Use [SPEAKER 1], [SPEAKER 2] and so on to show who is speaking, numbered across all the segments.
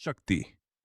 [SPEAKER 1] शक्ति।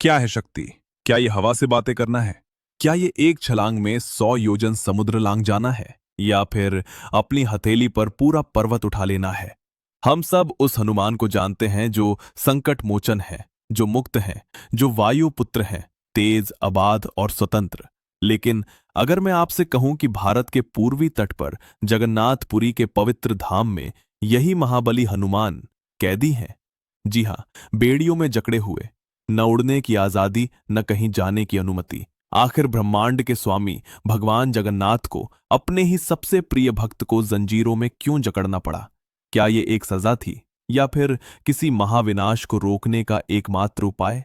[SPEAKER 1] क्या है शक्ति? क्या ये हवा से बातें करना है? क्या ये एक छलांग में 100 योजन समुद्र लांग जाना है, या फिर अपनी हथेली पर पूरा पर्वत उठा लेना है? हम सब उस हनुमान को जानते हैं जो संकट मोचन है, जो मुक्त है, जो वायु पुत्र है, तेज, अबाध और स्वतंत्र। लेकिन अगर मैं आपसे कहूं कि भारत के पूर्वी तट पर जगन्नाथपुरी के पवित्र धाम में यही महाबली हनुमान कैदी हैं। जी हां, बेड़ियों में जकड़े हुए, न उड़ने की आजादी, न कहीं जाने की अनुमति। आखिर ब्रह्मांड के स्वामी भगवान जगन्नाथ को अपने ही सबसे प्रिय भक्त को जंजीरों में क्यों जकड़ना पड़ा? क्या ये एक सजा थी, या फिर किसी महाविनाश को रोकने का एकमात्र उपाय?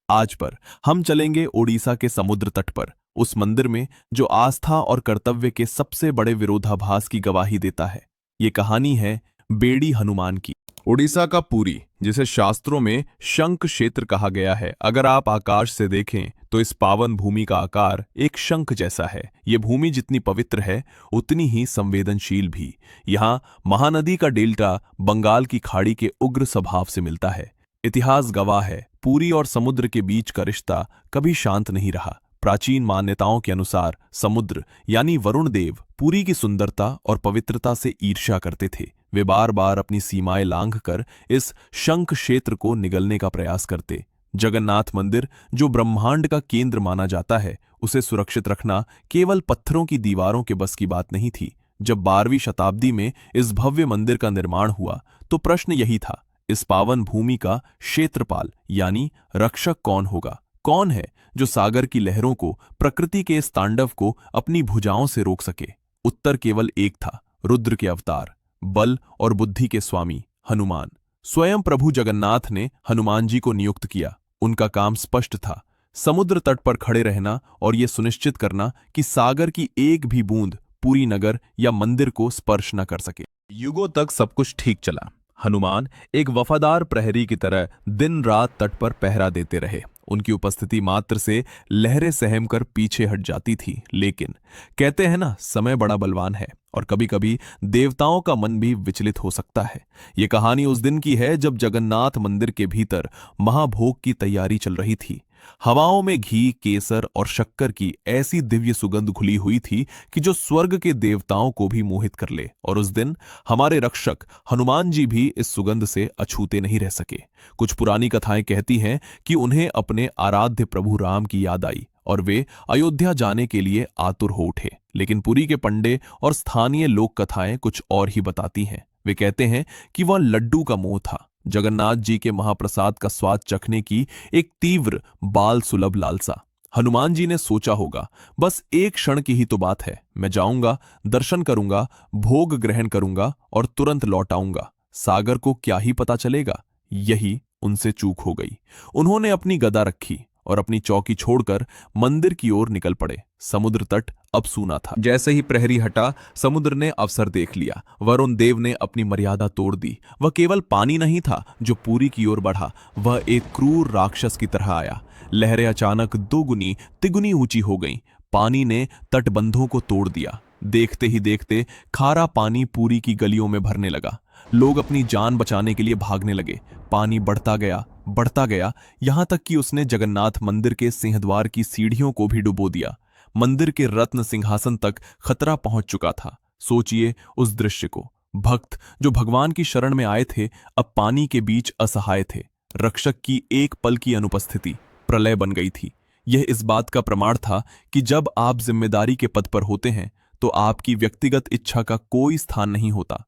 [SPEAKER 1] आज पर हम चलेंगे ओडिशा के समुद्र तट पर, उस मंदिर में जो आस्था और कर्तव्य के सबसे बड़े विरोधाभास की गवाही देता है। ये कहानी है बेड़ी हनुमान की। ओडिशा का पुरी, जिसे शास्त्रों में शंख क्षेत्र कहा गया है, अगर आप आकाश से देखें तो इस पावन भूमि का आकार एक शंख जैसा है। ये भूमि जितनी पवित्र है, उतनी ही संवेदनशील भी। यहाँ महानदी का डेल्टा बंगाल की खाड़ी के उग्र स्वभाव से मिलता है। इतिहास गवाह है, पुरी और समुद्र के बीच का रिश्ता कभी शांत नहीं रहा। प्राचीन मान्यताओं के अनुसार समुद्र यानी वरुण देव पुरी की सुंदरता और पवित्रता से ईर्ष्या करते थे। वे बार बार अपनी सीमाएं लांघकर इस शंख क्षेत्र को निगलने का प्रयास करते। जगन्नाथ मंदिर, जो ब्रह्मांड का केंद्र माना जाता है, उसे सुरक्षित रखना केवल पत्थरों की दीवारों के बस की बात नहीं थी। जब 12वीं शताब्दी में इस भव्य मंदिर का निर्माण हुआ तो प्रश्न यही था, इस पावन भूमि का क्षेत्रपाल यानी रक्षक कौन होगा? कौन है जो सागर की लहरों को, प्रकृति के इस तांडव को अपनी भुजाओं से रोक सके? उत्तर केवल एक था, रुद्र के अवतार, बल और बुद्धि के स्वामी हनुमान। स्वयं प्रभु जगन्नाथ ने हनुमान जी को नियुक्त किया। उनका काम स्पष्ट था, समुद्र तट पर खड़े रहना और यह सुनिश्चित करना कि सागर की एक भी बूंद पूरी नगर या मंदिर को स्पर्श न कर सके। युगों तक सब कुछ ठीक चला। हनुमान एक वफादार प्रहरी की तरह दिन रात तट पर पहरा देते रहे। उनकी उपस्थिति मात्र से लहरें सहम कर पीछे हट जाती थी। लेकिन कहते हैं ना, समय बड़ा बलवान है और कभी कभी देवताओं का मन भी विचलित हो सकता है। ये कहानी उस दिन की है जब जगन्नाथ मंदिर के भीतर महाभोग की तैयारी चल रही थी। हवाओं में घी, केसर और शक्कर की ऐसी दिव्य सुगंध घुली हुई थी कि जो स्वर्ग के देवताओं को भी मोहित कर ले। और उस दिन हमारे रक्षक हनुमान जी भी इस सुगंध से अछूते नहीं रह सके। कुछ पुरानी कथाएं कहती हैं कि उन्हें अपने आराध्य प्रभु राम की याद आई और वे अयोध्या जाने के लिए आतुर हो उठे। लेकिन पुरी के पंडे और स्थानीय लोक कथाएं कुछ और ही बताती हैं। वे कहते हैं कि वह लड्डू का मोह था, जगन्नाथ जी के महाप्रसाद का स्वाद चखने की एक तीव्र बाल सुलभ लालसा। हनुमान जी ने सोचा होगा, बस एक क्षण की ही तो बात है, मैं जाऊंगा, दर्शन करूंगा, भोग ग्रहण करूंगा और तुरंत लौट आऊंगा। सागर को क्या ही पता चलेगा। यही उनसे चूक हो गई। उन्होंने अपनी गदा रखी और अपनी चौकी छोड़कर मंदिर की ओर निकल पड़े। समुद्र तट अब सूना था। जैसे ही प्रहरी हटा, समुद्र ने अवसर देख लिया। वरुण देव ने अपनी मर्यादा तोड़ दी। वह केवल पानी नहीं था जो पुरी की ओर बढ़ा, वह एक क्रूर राक्षस की तरह आया। लहरें अचानक दोगुनी तिगुनी ऊंची हो गईं। पानी ने तटबंधों को तोड़ दिया। देखते ही देखते खारा पानी पुरी की गलियों में भरने लगा। लोग अपनी जान बचाने के लिए भागने लगे। पानी बढ़ता गया, यहां तक कि उसने जगन्नाथ मंदिर के सिंहद्वार की सीढ़ियों को भी डुबो दिया। मंदिर के रत्न सिंहासन तक खतरा पहुंच चुका था। सोचिए उस दृश्य को। भक्त जो भगवान की शरण में आए थे, अब पानी के बीच असहाय थे। रक्षक की एक पल की अनुपस्थिति प्रलय बन गई थी। यह इस बात का प्रमाण था कि जब आप जिम्मेदारी के पद पर होते हैं तो आपकी व्यक्तिगत इच्छा का कोई स्थान नहीं होता।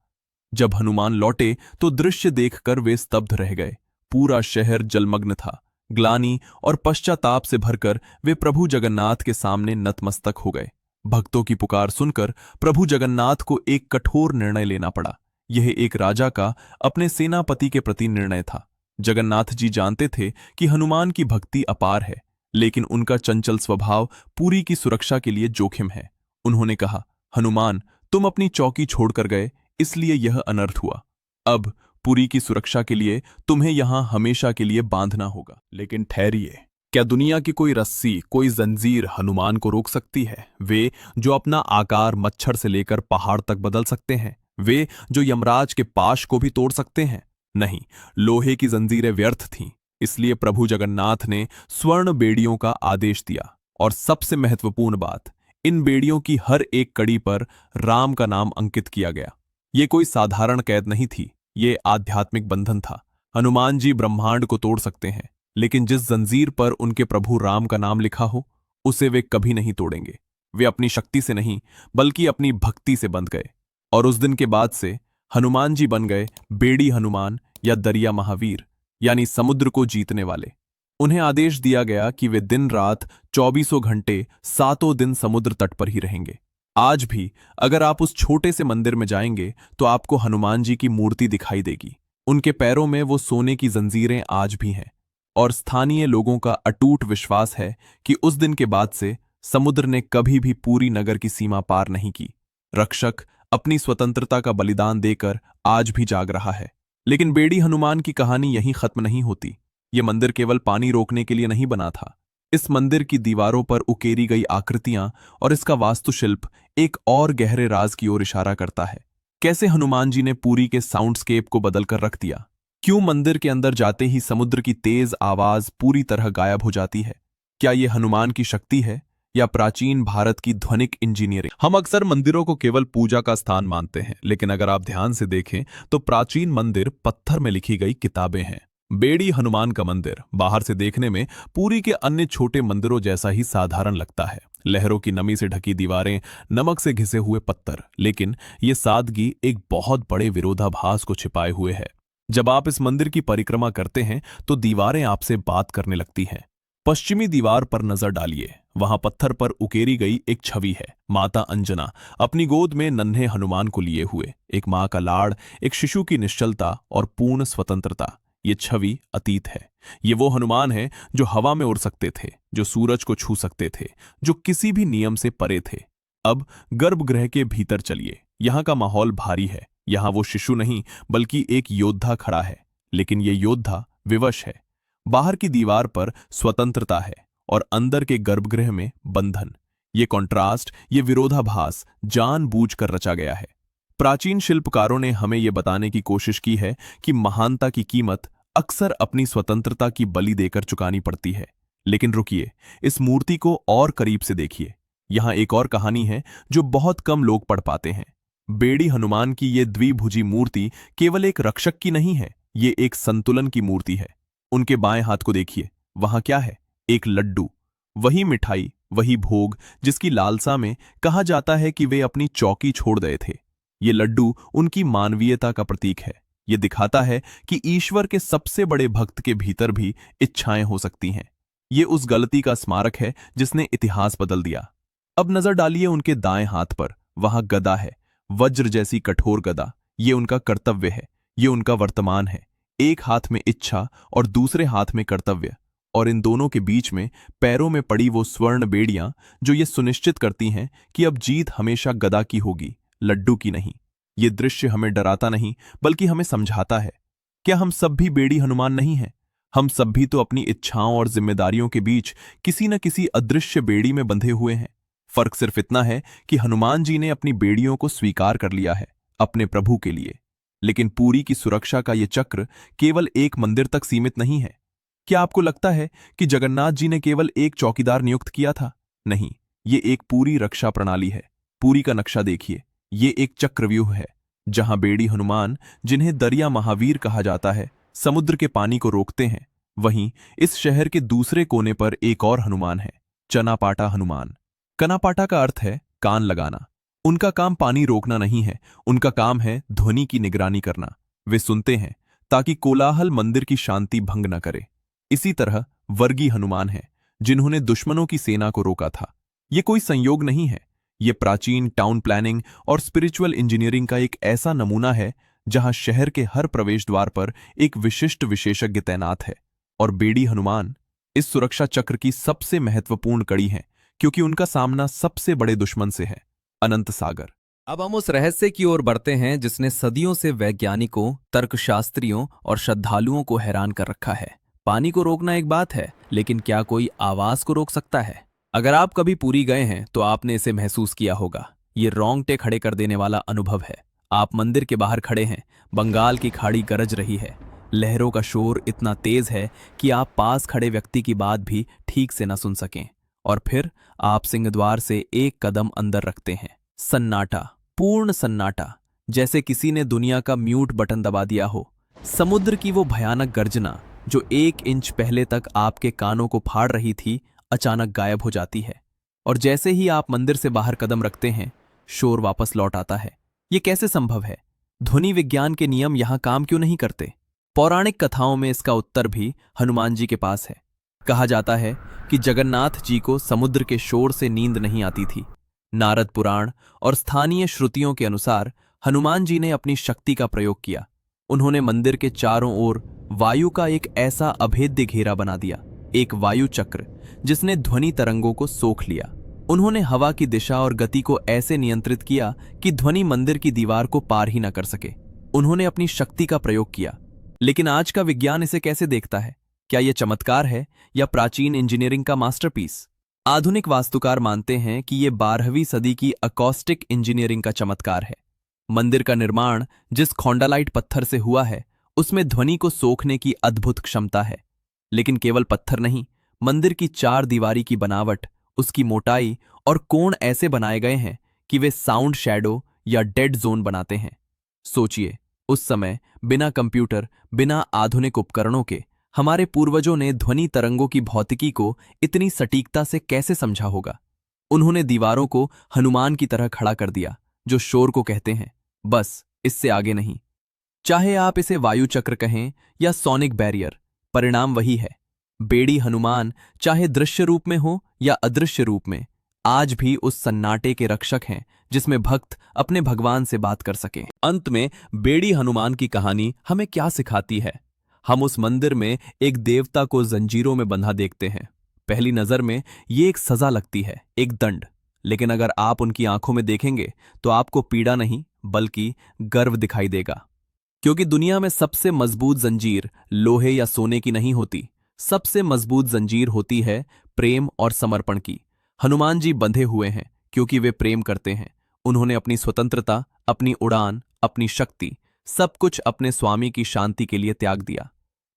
[SPEAKER 1] जब हनुमान लौटे तो दृश्य देखकर वे स्तब्ध रह गए। पूरा शहर जलमग्न था। ग्लानि और पश्चाताप से भरकर वे प्रभु जगन्नाथ के सामने नतमस्तक हो गए। भक्तों की पुकार सुनकर प्रभु जगन्नाथ को एक कठोर निर्णय लेना पड़ा। यह एक राजा का अपने सेनापति के प्रति निर्णय था। जगन्नाथ जी जानते थे कि हनुमान की भक्ति अपार है, लेकिन उनका चंचल स्वभाव पुरी की सुरक्षा के लिए जोखिम है। उन्होंने कहा, हनुमान, तुम अपनी चौकी छोड़कर गए, इसलिए यह अनर्थ हुआ। अब पुरी की सुरक्षा के लिए तुम्हें यहां हमेशा के लिए बांधना होगा। लेकिन ठहरिए, क्या दुनिया की कोई रस्सी, कोई जंजीर हनुमान को रोक सकती है? वे जो अपना आकार मच्छर से लेकर पहाड़ तक बदल सकते हैं, वे जो यमराज के पाश को भी तोड़ सकते हैं? नहीं, लोहे की जंजीरें व्यर्थ थीं। इसलिए प्रभु जगन्नाथ ने स्वर्ण बेड़ियों का आदेश दिया। और सबसे महत्वपूर्ण बात, इन बेड़ियों की हर एक कड़ी पर राम का नाम अंकित किया गया। ये कोई साधारण कैद नहीं थी, ये आध्यात्मिक बंधन था। हनुमान जी ब्रह्मांड को तोड़ सकते हैं, लेकिन जिस जंजीर पर उनके प्रभु राम का नाम लिखा हो, उसे वे कभी नहीं तोड़ेंगे। वे अपनी शक्ति से नहीं, बल्कि अपनी भक्ति से बंध गए। और उस दिन के बाद से हनुमान जी बन गए बेड़ी हनुमान, या दरिया महावीर, यानी समुद्र को जीतने वाले। उन्हें आदेश दिया गया कि वे दिन रात 24 घंटे 7 दिन समुद्र तट पर ही रहेंगे। आज भी अगर आप उस छोटे से मंदिर में जाएंगे तो आपको हनुमान जी की मूर्ति दिखाई देगी। उनके पैरों में वो सोने की जंजीरें आज भी हैं। और स्थानीय लोगों का अटूट विश्वास है कि उस दिन के बाद से समुद्र ने कभी भी पूरी नगर की सीमा पार नहीं की। रक्षक अपनी स्वतंत्रता का बलिदान देकर आज भी जाग रहा है। लेकिन बेड़ी हनुमान की कहानी यहीं खत्म नहीं होती। ये मंदिर केवल पानी रोकने के लिए नहीं बना था। इस मंदिर की दीवारों पर उकेरी गई आकृतियां और इसका वास्तुशिल्प एक और गहरे राज की ओर इशारा करता है। कैसे हनुमान जी ने पुरी के साउंडस्केप को बदलकर रख दिया? क्यों मंदिर के अंदर जाते ही समुद्र की तेज आवाज पूरी तरह गायब हो जाती है? क्या यह हनुमान की शक्ति है या प्राचीन भारत की ध्वनिक इंजीनियरिंग? हम अक्सर मंदिरों को केवल पूजा का स्थान मानते हैं, लेकिन अगर आप ध्यान से देखें तो प्राचीन मंदिर पत्थर में लिखी गई किताबें हैं। बेड़ी हनुमान का मंदिर बाहर से देखने में पुरी के अन्य छोटे मंदिरों जैसा ही साधारण लगता है। लहरों की नमी से ढकी दीवारें, नमक से घिसे हुए पत्थर, लेकिन ये सादगी एक बहुत बड़े विरोधाभास को छिपाए हुए है। जब आप इस मंदिर की परिक्रमा करते हैं तो दीवारें आपसे बात करने लगती हैं। पश्चिमी दीवार पर नजर डालिए, वहां पत्थर पर उकेरी गई एक छवि है। माता अंजना अपनी गोद में नन्हे हनुमान को लिए हुए, एक मां का लाड़, एक शिशु की निश्चलता और पूर्ण स्वतंत्रता। ये छवि अतीत है। ये वो हनुमान है जो हवा में उड़ सकते थे, जो सूरज को छू सकते थे, जो किसी भी नियम से परे थे। अब गर्भगृह के भीतर चलिए। यहां का माहौल भारी है। यहां वो शिशु नहीं, बल्कि एक योद्धा खड़ा है, लेकिन ये योद्धा विवश है। बाहर की दीवार पर स्वतंत्रता है और अंदर के गर्भगृह में बंधन। ये कॉन्ट्रास्ट, ये विरोधाभास जानबूझकर रचा गया है। प्राचीन शिल्पकारों ने हमें यह बताने की कोशिश की है कि महानता की कीमत अक्सर अपनी स्वतंत्रता की बलि देकर चुकानी पड़ती है। लेकिन रुकिए, इस मूर्ति को और करीब से देखिए। यहां एक और कहानी है जो बहुत कम लोग पढ़ पाते हैं। बेड़ी हनुमान की ये द्विभुजी मूर्ति केवल एक रक्षक की नहीं है, ये एक संतुलन की मूर्ति है। उनके बाएं हाथ को देखिए, वहां क्या है? एक लड्डू। वही मिठाई, वही भोग जिसकी लालसा में कहा जाता है कि वे अपनी चौकी छोड़ गए थे। ये लड्डू उनकी मानवीयता का प्रतीक है। ये दिखाता है कि ईश्वर के सबसे बड़े भक्त के भीतर भी इच्छाएं हो सकती हैं। ये उस गलती का स्मारक है जिसने इतिहास बदल दिया। अब नजर डालिए उनके दाएं हाथ पर, वहां गदा है, वज्र जैसी कठोर गदा। ये उनका कर्तव्य है, ये उनका वर्तमान है। एक हाथ में इच्छा और दूसरे हाथ में कर्तव्य, और इन दोनों के बीच में पैरों में पड़ी वो स्वर्ण बेड़ियां जो ये सुनिश्चित करती हैं कि अब जीत हमेशा गदा की होगी, लड्डू की नहीं। ये दृश्य हमें डराता नहीं, बल्कि हमें समझाता है। क्या हम सब भी बेड़ी हनुमान नहीं हैं? हम सब भी तो अपनी इच्छाओं और जिम्मेदारियों के बीच किसी न किसी अदृश्य बेड़ी में बंधे हुए हैं। फर्क सिर्फ इतना है कि हनुमान जी ने अपनी बेड़ियों को स्वीकार कर लिया है अपने प्रभु के लिए। लेकिन पुरी की सुरक्षा का ये चक्र केवल एक मंदिर तक सीमित नहीं है। क्या आपको लगता है कि जगन्नाथ जी ने केवल एक चौकीदार नियुक्त किया था? नहीं, ये एक पूरी रक्षा प्रणाली है। पुरी का नक्शा देखिए, ये एक चक्रव्यूह है जहां बेड़ी हनुमान, जिन्हें दरिया महावीर कहा जाता है, समुद्र के पानी को रोकते हैं। वहीं इस शहर के दूसरे कोने पर एक और हनुमान है, चनापाटा हनुमान। कनापाटा का अर्थ है कान लगाना। उनका काम पानी रोकना नहीं है, उनका काम है ध्वनि की निगरानी करना। वे सुनते हैं ताकि कोलाहल मंदिर की शांति भंग न करे। इसी तरह वर्गी हनुमान है, जिन्होंने दुश्मनों की सेना को रोका था। ये कोई संयोग नहीं है, ये प्राचीन टाउन प्लानिंग और स्पिरिचुअल इंजीनियरिंग का एक ऐसा नमूना है जहां शहर के हर प्रवेश द्वार पर एक विशिष्ट विशेषज्ञ तैनात है। और बेड़ी हनुमान इस सुरक्षा चक्र की सबसे महत्वपूर्ण कड़ी है, क्योंकि उनका सामना सबसे बड़े दुश्मन से है, अनंत सागर।
[SPEAKER 2] अब हम उस रहस्य की ओर बढ़ते हैं जिसने सदियों से वैज्ञानिकों, तर्कशास्त्रियों और श्रद्धालुओं को हैरान कर रखा है। पानी को रोकना एक बात है, लेकिन क्या कोई आवाज को रोक सकता है? अगर आप कभी पुरी गए हैं तो आपने इसे महसूस किया होगा। ये रोंगटे खड़े कर देने वाला अनुभव है। आप मंदिर के बाहर खड़े हैं, बंगाल की खाड़ी गरज रही है, लहरों का शोर इतना तेज है कि आप पास खड़े व्यक्ति की बात भी ठीक से न सुन सकें। और फिर आप सिंहद्वार से एक कदम अंदर रखते हैं। सन्नाटा, पूर्ण सन्नाटा, जैसे किसी ने दुनिया का म्यूट बटन दबा दिया हो। समुद्र की वो भयानक गर्जना जो 1 इंच पहले तक आपके कानों को फाड़ रही थी, अचानक गायब हो जाती है। और जैसे ही आप मंदिर से बाहर कदम रखते हैं, शोर वापस लौट आता है। ये कैसे संभव है? ध्वनि विज्ञान के नियम यहां काम क्यों नहीं करते? पौराणिक कथाओं में इसका उत्तर भी हनुमान जी के पास है। कहा जाता है कि जगन्नाथ जी को समुद्र के शोर से नींद नहीं आती थी। नारद पुराण और स्थानीय श्रुतियों के अनुसार हनुमान जी ने अपनी शक्ति का प्रयोग किया। उन्होंने मंदिर के चारों ओर वायु का एक ऐसा अभेद्य घेरा बना दिया, एक वायु चक्र जिसने ध्वनि तरंगों को सोख लिया। उन्होंने हवा की दिशा और गति को ऐसे नियंत्रित किया कि ध्वनि मंदिर की दीवार को पार ही न कर सके। उन्होंने अपनी शक्ति का प्रयोग किया। लेकिन आज का विज्ञान इसे कैसे देखता है? क्या यह चमत्कार है या प्राचीन इंजीनियरिंग का मास्टरपीस? आधुनिक वास्तुकार मानते हैं कि यह 12वीं सदी की अकॉस्टिक इंजीनियरिंग का चमत्कार है। मंदिर का निर्माण जिस खौंडालाइट पत्थर से हुआ है, उसमें ध्वनि को सोखने की अद्भुत क्षमता है। लेकिन केवल पत्थर नहीं, मंदिर की 4 दीवारी की बनावट, उसकी मोटाई और कोण ऐसे बनाए गए हैं कि वे साउंड शैडो या डेड जोन बनाते हैं। सोचिए, उस समय बिना कंप्यूटर, बिना आधुनिक उपकरणों के हमारे पूर्वजों ने ध्वनि तरंगों की भौतिकी को इतनी सटीकता से कैसे समझा होगा? उन्होंने दीवारों को हनुमान की तरह खड़ा कर दिया, जो शोर को कहते हैं, बस इससे आगे नहीं। चाहे आप इसे वायु चक्र कहें या सोनिक बैरियर, परिणाम वही है। बेड़ी हनुमान चाहे दृश्य रूप में हो या अदृश्य रूप में, आज भी उस सन्नाटे के रक्षक हैं जिसमें भक्त अपने भगवान से बात कर सके। अंत में बेड़ी हनुमान की कहानी हमें क्या सिखाती है? हम उस मंदिर में एक देवता को जंजीरों में बंधा देखते हैं। पहली नजर में ये एक सजा लगती है, एक दंड। लेकिन अगर आप उनकी आंखों में देखेंगे तो आपको पीड़ा नहीं बल्कि गर्व दिखाई देगा। क्योंकि दुनिया में सबसे मजबूत जंजीर लोहे या सोने की नहीं होती, सबसे मजबूत जंजीर होती है प्रेम और समर्पण की। हनुमान जी बंधे हुए हैं क्योंकि वे प्रेम करते हैं। उन्होंने अपनी स्वतंत्रता, अपनी उड़ान, अपनी शक्ति, सब कुछ अपने स्वामी की शांति के लिए त्याग दिया।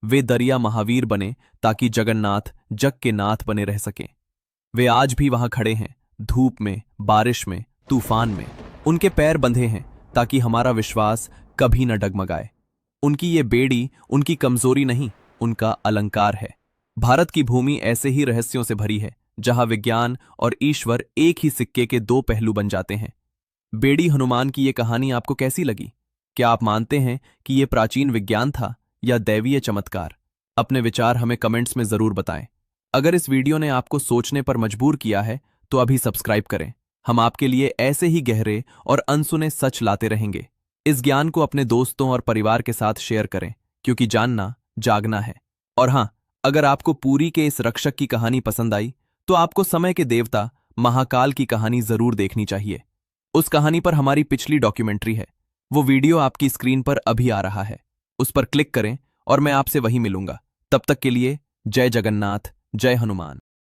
[SPEAKER 2] वे दरिया महावीर बने ताकि जगन्नाथ जग के नाथ बने रह सकें। वे आज भी वहां खड़े हैं, धूप में, बारिश में, तूफान में। उनके पैर बंधे हैं ताकि हमारा विश्वास कभी न डगमगाए। उनकी ये बेड़ी उनकी कमजोरी नहीं, उनका अलंकार है। भारत की भूमि ऐसे ही रहस्यों से भरी है, जहां विज्ञान और ईश्वर एक ही सिक्के के 2 पहलू बन जाते हैं। बेड़ी हनुमान की ये कहानी आपको कैसी लगी? क्या आप मानते हैं कि ये प्राचीन विज्ञान था या दैवीय चमत्कार? अपने विचार हमें कमेंट्स में जरूर बताएं। अगर इस वीडियो ने आपको सोचने पर मजबूर किया है तो अभी सब्सक्राइब करें। हम आपके लिए ऐसे ही गहरे और अनसुने सच लाते रहेंगे। इस ज्ञान को अपने दोस्तों और परिवार के साथ शेयर करें, क्योंकि जानना जागना है। और हां, अगर आपको पूरी के इस रक्षक की कहानी पसंद आई तो आपको समय के देवता महाकाल की कहानी जरूर देखनी चाहिए। उस कहानी पर हमारी पिछली डॉक्यूमेंट्री है। वो वीडियो आपकी स्क्रीन पर अभी आ रहा है। उस पर क्लिक करें और मैं आपसे वहीं मिलूंगा। तब तक के लिए जय जगन्नाथ, जय हनुमान।